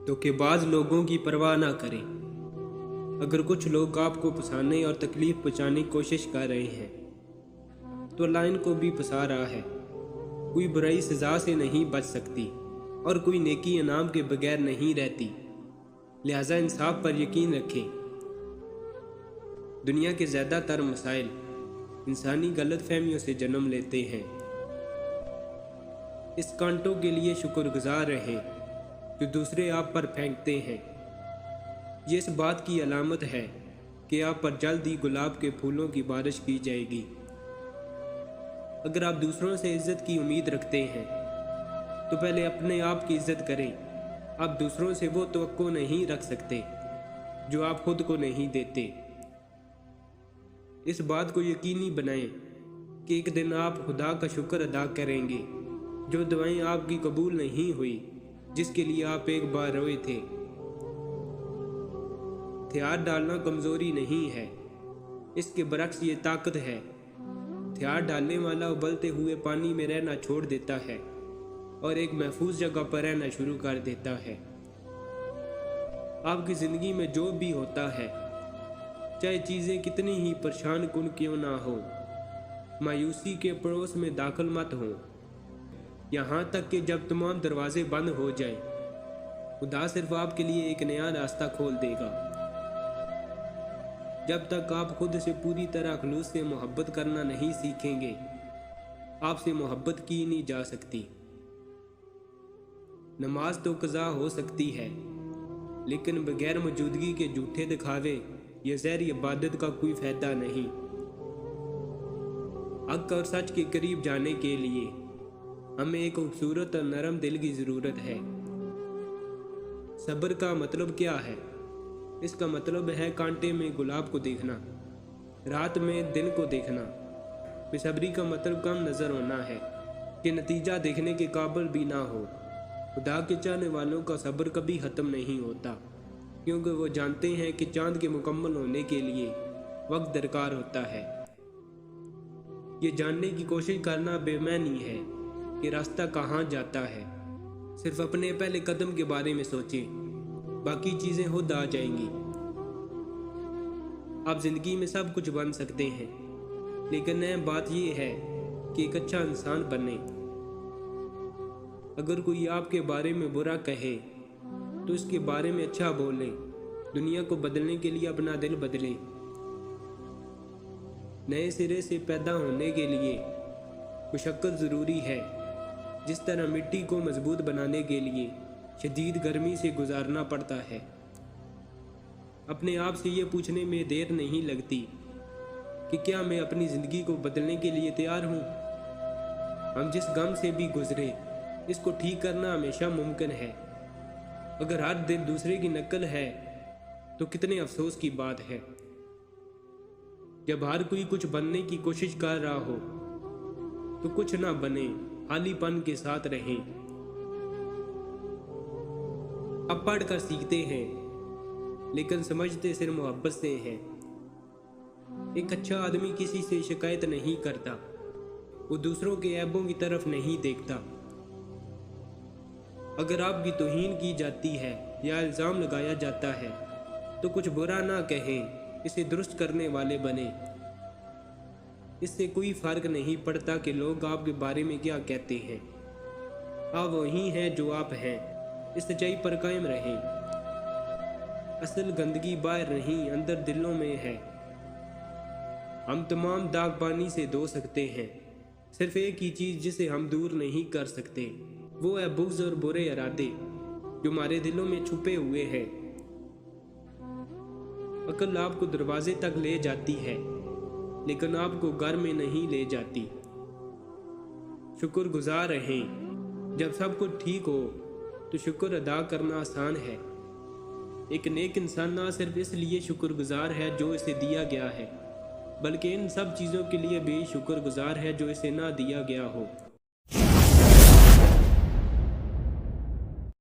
धोखेबाज लोगों की परवाह ना करें। अगर कुछ लोग आपको फंसाने और तकलीफ पहुंचाने की कोशिश कर रहे हैं तो अल्लाह इनको भी फंसा रहा है। कोई बुराई सज़ा से नहीं बच सकती और कोई नेकी इनाम के बगैर नहीं रहती, लिहाजा इंसाफ पर यकीन रखें। दुनिया के ज़्यादातर मसाइल इंसानी गलतफहमियों से जन्म लेते हैं। इस कांटों के लिए शुक्रगुजार रहें जो दूसरे आप पर फेंकते हैं। ये इस बात की अलामत है कि आप पर जल्द ही गुलाब के फूलों की बारिश की जाएगी। अगर आप दूसरों से इज्जत की उम्मीद रखते हैं तो पहले अपने आप की इज्जत करें। आप दूसरों से वो तवक्को नहीं रख सकते जो आप खुद को नहीं देते। इस बात को यकीनी बनाएं कि एक दिन आप खुदा का शुक्र अदा करेंगे जो दुआएं आपकी कबूल नहीं हुई, जिसके लिए आप एक बार रोए थे। हथियार डालना कमजोरी नहीं है, इसके बरक्स ये ताकत है। हथियार डालने वाला उबलते हुए पानी में रहना छोड़ देता है और एक महफूज जगह पर रहना शुरू कर देता है। आपकी जिंदगी में जो भी होता है, चाहे चीजें कितनी ही परेशान कुन क्यों ना हो, मायूसी के पड़ोस में दाखिल मत हो। यहाँ तक कि जब तमाम दरवाजे बंद हो जाए, खुदा सिर्फ आपके लिए एक नया रास्ता खोल देगा। जब तक आप खुद से पूरी तरह खुलूस से मोहब्बत करना नहीं सीखेंगे, आपसे मोहब्बत की नहीं जा सकती। नमाज तो कज़ा हो सकती है, लेकिन बगैर मौजूदगी के झूठे दिखावे या ज़हरी इबादत का कोई फायदा नहीं। हक और सच के करीब जाने के लिए हमें एक खूबसूरत और नरम दिल की ज़रूरत है। सब्र का मतलब क्या है? इसका मतलब है कांटे में गुलाब को देखना, रात में दिन को देखना। बेसब्री का मतलब कम नज़र होना है कि नतीजा देखने के काबिल भी ना हो। खुदा के चाहने वालों का सब्र कभी ख़त्म नहीं होता, क्योंकि वो जानते हैं कि चांद के मुकम्मल होने के लिए वक्त दरकार होता है। ये जानने की कोशिश करना बेमानी है कि रास्ता कहाँ जाता है। सिर्फ अपने पहले कदम के बारे में सोचें, बाकी चीज़ें खुद आ जाएंगी। आप जिंदगी में सब कुछ बन सकते हैं, लेकिन अहम बात यह है कि एक अच्छा इंसान बने। अगर कोई आपके बारे में बुरा कहे तो इसके बारे में अच्छा बोलें। दुनिया को बदलने के लिए अपना दिल बदलें। नए सिरे से पैदा होने के लिए मुशक्कत ज़रूरी है। जिस तरह मिट्टी को मजबूत बनाने के लिए शदीद गर्मी से गुजारना पड़ता है। अपने आप से ये पूछने में देर नहीं लगती कि क्या मैं अपनी ज़िंदगी को बदलने के लिए तैयार हूँ। हम जिस गम से भी गुजरे, इसको ठीक करना हमेशा मुमकिन है। अगर हर दिन दूसरे की नकल है तो कितने अफसोस की बात है। जब हर कोई कुछ बनने की कोशिश कर रहा हो तो कुछ ना बने, खालीपन के साथ रहें। अब पढ़ कर सीखते हैं, लेकिन समझते सिर्फ मोहब्बत से हैं। एक अच्छा आदमी किसी से शिकायत नहीं करता, वो दूसरों के ऐबों की तरफ नहीं देखता। अगर आपकी तौहीन की जाती है या इल्ज़ाम लगाया जाता है तो कुछ बुरा ना कहें, इसे दुरुस्त करने वाले बने। इससे कोई फ़र्क नहीं पड़ता कि लोग आपके बारे में क्या कहते हैं। आप वही हैं जो आप हैं। इस सच्चाई पर कायम रहें। असल गंदगी बाहर नहीं, अंदर दिलों में है। हम तमाम दाग पानी से धो सकते हैं, सिर्फ एक ही चीज़ जिसे हम दूर नहीं कर सकते, वो है बुग़्ज़ और बुरे इरादे जो हमारे दिलों में छुपे हुए हैं। अक्ल आपको दरवाजे तक ले जाती है, लेकिन आपको घर में नहीं ले जाती। शुक्रगुजार रहें। जब सब कुछ ठीक हो तो शुक्र अदा करना आसान है। एक नेक इंसान ना सिर्फ इसलिए शुक्रगुजार है जो इसे दिया गया है, बल्कि इन सब चीज़ों के लिए भी शुक्रगुजार है जो इसे ना दिया गया हो।